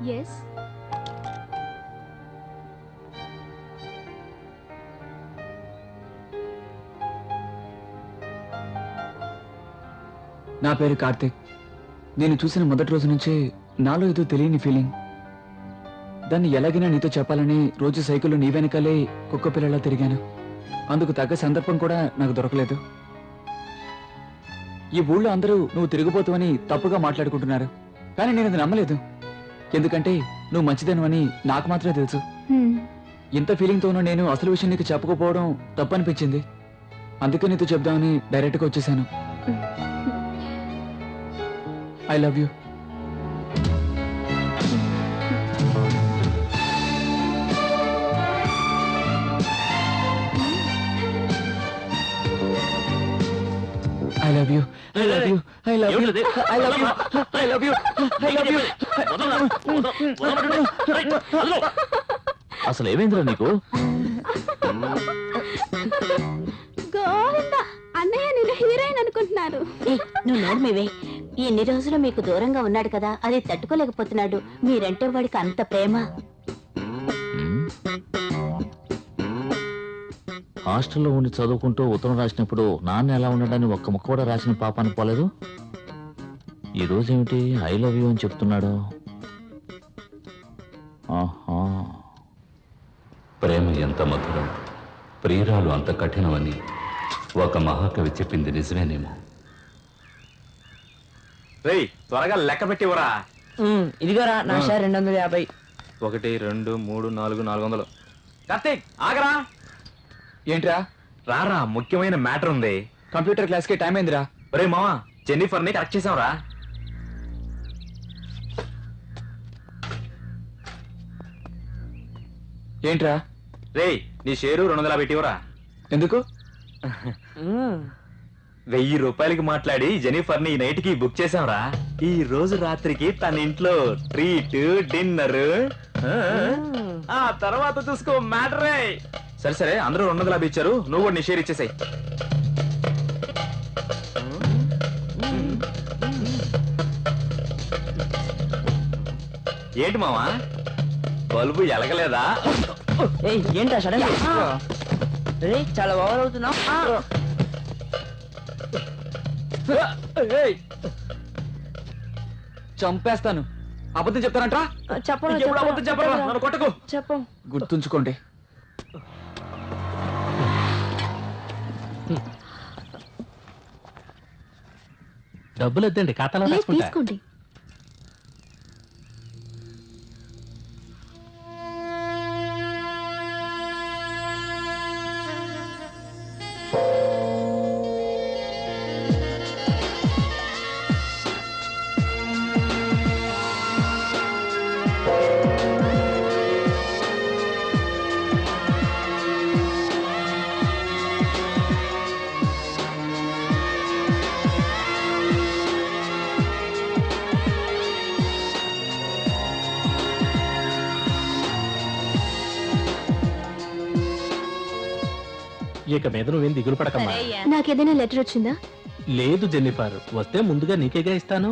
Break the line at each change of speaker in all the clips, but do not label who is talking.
Yes.
నా పేరు కార్తిక్. నేను చూసిన మొదటి రోజు నుంచే నాలో ఏదో తెలియని ఫీలింగ్. దాన్ని ఎలాగైనా నీతో చెప్పాలని రోజు సైకిల్లో నీ వెనకాలే కుక్క పిల్లలా తిరిగాను. అందుకు తగ్గ సందర్భం కూడా నాకు దొరకలేదు. ఈ ఊళ్ళో అందరూ నువ్వు తిరిగిపోతావని తప్పుగా మాట్లాడుకుంటున్నారు, కానీ నేను అది నమ్మలేదు. ఎందుకంటే నువ్వు మంచిదనవని నాకు మాత్రమే తెలుసు. ఇంత ఫీలింగ్తోనూ నేను అసలు విషయం నీకు చెప్పకపోవడం తప్పనిపించింది. అందుకే నీతో చెప్దామని డైరెక్ట్గా వచ్చేసాను. I love you. I love you. I love you. I love you. I love you. I love you. I love you.
అసలు ఏమైందిరా నీకు?
గోవిందా, అన్నయ్య నేను హీరోయిన్ అనుకుంటున్నాను.
నువ్వు నోర్మివే. ఎన్ని రోజులు మీకు దూరంగా ఉన్నాడు కదా, అది తట్టుకోలేకపోతున్నాడు. మీరంటే వాడికి అంత ప్రేమ.
హాస్టల్లో ఉండి చదువుకుంటూ ఉత్తరం రాసినప్పుడు నాన్న ఎలా ఉన్నాడని ఒక్క ముక్క కూడా రాసిన పాపాన్ని పోలేదు. ఈ రోజేమిటి ఐ లవ్ యూ అని చెప్తున్నాడు? ఆహా,
ప్రేమ ఎంత మధురం, ప్రియురాలు అంత కఠినమని ఒక మహాకవి చెప్పింది నిజమేనేమో.
రేయ్, త్వరగా లెక్క పెట్టివరా.
ఇదిగోరా నా షేర్ 250.
1 2 3 4 400. కార్తీక్ ఆగరా.
ఏంట్రా?
రారా, ముఖ్యమైన మ్యాటర్ ఉంది.
కంప్యూటర్ క్లాస్కి టైం అయిందిరా.
ఒరే మావా, జెన్నిఫర్ ని కరెక్ట్ చేసాంరా.
ఏంట్రా?
రేయ్, నీ షేరు 250 పెట్టివరా.
ఎందుకు?
1000 రూపాయలకి మాట్లాడి జెన్నిఫర్ ని ఈ నైట్ కి బుక్ చేసాంరా. ఈ రోజు రాత్రికి తన ఇంట్లో ట్రీట్, డిన్నర్, ఆ తర్వాత చూసుకో మ్యాటరే. సరే సరే, అందరూ 250 ఇచ్చారు, నువ్వు కూడా నీ షేర్ ఇచ్చేసాయి. ఏంటి మావా, బల్బు ఎలగలేదా?
ఏంటా సడన్ చాలా ఓవర్ అవుతున్నావు.
చంపేస్తాను. అబద్ధం చెప్తానంట్రా?
చెప్పను, కొట్టకు.
చెప్పు.
గుర్తుంచుకోండి.
డబ్బులు వద్దండి, ఖాతాలో
లేదు,
రాసుకుంటా.
తీసుకోండి.
ఇక మీద నువ్వేం దిగులు పడకమ్మా.
నాకేదైనా లెటర్ వచ్చిందా?
లేదు జెన్నిఫర్, వస్తే ముందుగా నీకేగా ఇస్తాను.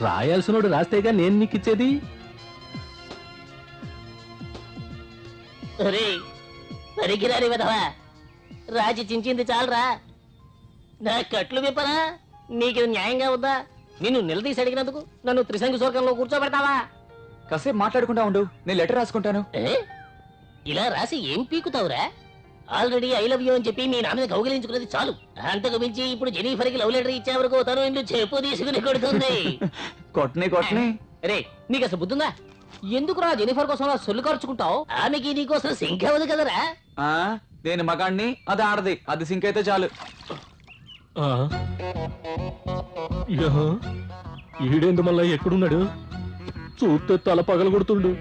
రాయాల్సినోడు రాస్తేగా నేను నీకు ఇచ్చేది.
పరిగిరాని విధవా, రాజు చించింది చాలరా. నా కట్లు విప్పరా, నీకు న్యాయంగా ఉందా? నిన్ను నిలదీసి అడిగినందుకు నన్ను త్రిశంకు స్వర్గంలో కూర్చోబెడతావా?
కాసేపు మాట్లాడకుండా ఉండు, నేను లెటర్ రాసుకుంటాను.
ఇలా రాసి ఏం పీకుతావురా? ఆల్రెడీ ఐ లవ్ యూ అని చెప్పి మీ నాన్న కౌగిలించుకున్నది చాలు. అంతకు మించి ఇప్పుడు జెన్నిఫర్ కి లవ్ లెటర్ ఇచ్చే వరకు తను ఇందు చెప్పు తీసుకుని కొడుతుంది.
కొట్టని
రే, నీకు అసలు బుద్ధుందా? ఎందుకురా జెన్నిఫర్ కోసం సొల్లు ఖర్చుకుంటావు? ఆమెకి నీకోసం సింక్ అవ్వదు కదరా.
నేను మగాడిని, అది ఆడది, అది సింక్ అయితే చాలు.
ఈడేందు మళ్ళా ఎక్కడున్నాడు? చూస్తే తల పగలగొడుతుండు,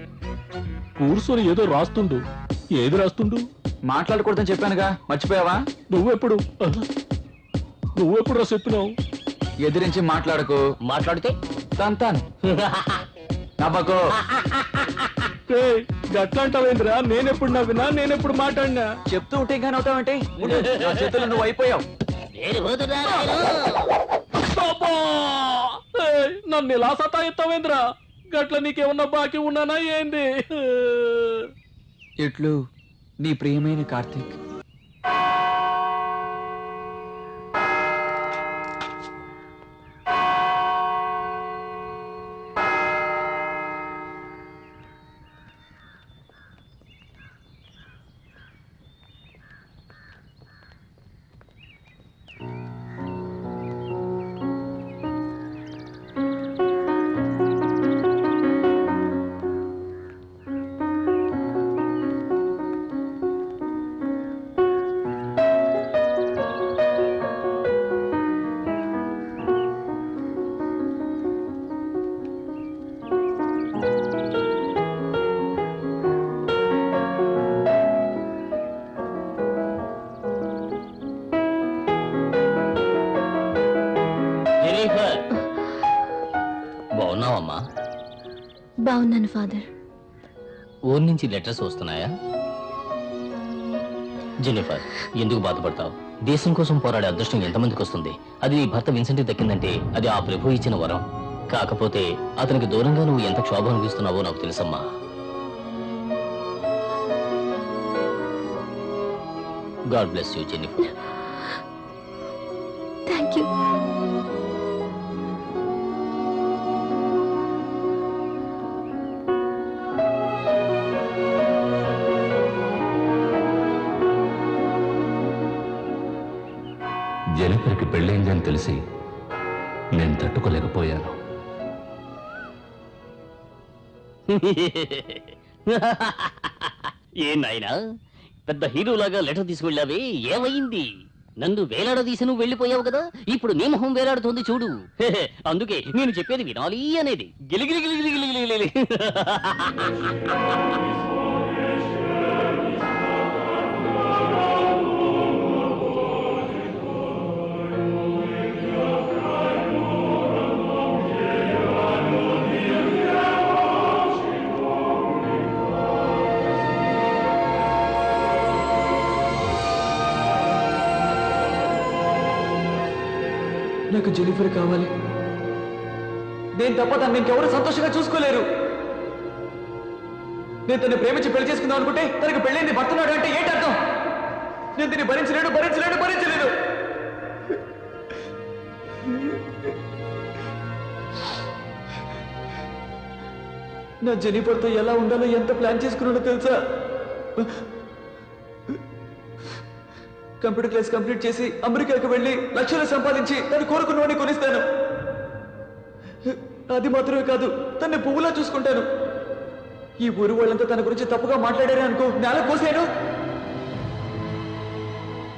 కూర్చొని ఏదో రాస్తుండు. ఏది రాస్తుండు?
మాట్లాడకూడదని చెప్పానుగా, మర్చిపోయావా?
నువ్వెప్పుడు రా చెప్పినావు?
ఎదిరించి మాట్లాడకు.
మాట్లాడితే
తంతాను. నవ్వకు.
గట్లంటావేంద్రా? నేనెప్పుడు నవ్వినా, నేనెప్పుడు మాట్లాడినా?
చెప్తూ ఉంటే ఇంకా నవ్వుతావంటే? నా చేతుల్లో నువ్వు అయిపోయావు.
నన్ను ఇలా సతాయిస్తావేంద్రా?
గట్ల నీకేమన్నా బాకీ ఉన్నానా ఏంది?
ఇట్లు నీ ప్రియమైన కార్తీక్.
బాగున్నావమ్మా?
బాగున్నాను ఫాదర్.
ఊరి నుంచి లెటర్స్ వస్తున్నాయా? జెన్నిఫర్, ఎందుకు బాధపడతావు? దేశం కోసం పోరాడే అదృష్టం ఎంతమందికి వస్తుంది? అది నీ భర్త విన్సెంట్కి దక్కిందంటే అది ఆ ప్రభు ఇచ్చిన వరం. కాకపోతే అతనికి దూరంగా నువ్వు ఎంత క్షోభ అనిపిస్తున్నావో నాకు తెలుసమ్మా. God bless you Jennifer.
Thank you.
జెనిఫర్కి పెళ్ళైందని తెలిసి నేను తట్టుకోలేకపోయాను.
ఏ నాయనా, పెద్ద హీరోలాగా లెటర్ తీసుకెళ్ళావే, ఏమైంది? నన్ను వేలాడదీసి నువ్వు వెళ్ళిపోయావు కదా, ఇప్పుడు నీ మొహం వేలాడుతోంది చూడు. అందుకే నేను చెప్పేది వినాలి అనేది. గిలిగిలి గిలిగిలి గిలిగిలి.
నాకు జెనిఫర్ కావాలి. నేను తప్ప తను ఇంకెవరు సంతోషంగా చూసుకోలేరు. నేను తను ప్రేమించి పెళ్లి చేసుకుందాం అనుకుంటే తనకు పెళ్ళైంది భర్తున్నాడు అంటే ఏంటి అర్థం? నేను దీన్ని భరించలేడు భరించలేడు భరించలేడు. నా జెనిఫర్తో ఎలా ఉండాలో ఎంత ప్లాన్ చేసుకున్నాడో తెలుసా? కంప్యూటర్ క్లాస్ కంప్లీట్ చేసి అమెరికాకు వెళ్ళి లక్షలు సంపాదించి తను కోరుకున్నవాడిని కొనిస్తాను. అది మాత్రమే కాదు, తన్ని పువ్వులా చూసుకుంటాను. ఈ ఊరు వాళ్ళంతా తన గురించి తప్పుగా మాట్లాడారే అనుకో, నేల కోసాను.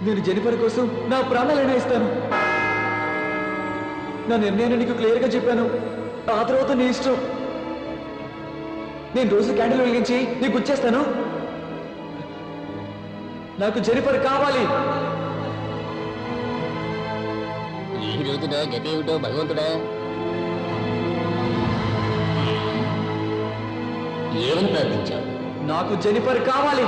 నేను జెనిఫర్ కోసం నా ప్రాణాలైనా ఇస్తాను. నా నిర్ణయాన్ని నీకు క్లియర్ గా చెప్పాను. ఆ తర్వాత నీ ఇష్టం. నేను రోజు క్యాండిల్ వెలిగించి నీకు గుర్చేస్తాను. నాకు జెనిఫర్ కావాలి.
ఈ రోజున గతి ఏమిటో భగవంతుడా. ఏమని ప్రార్థించావు?
నాకు జెనిఫర్ కావాలి.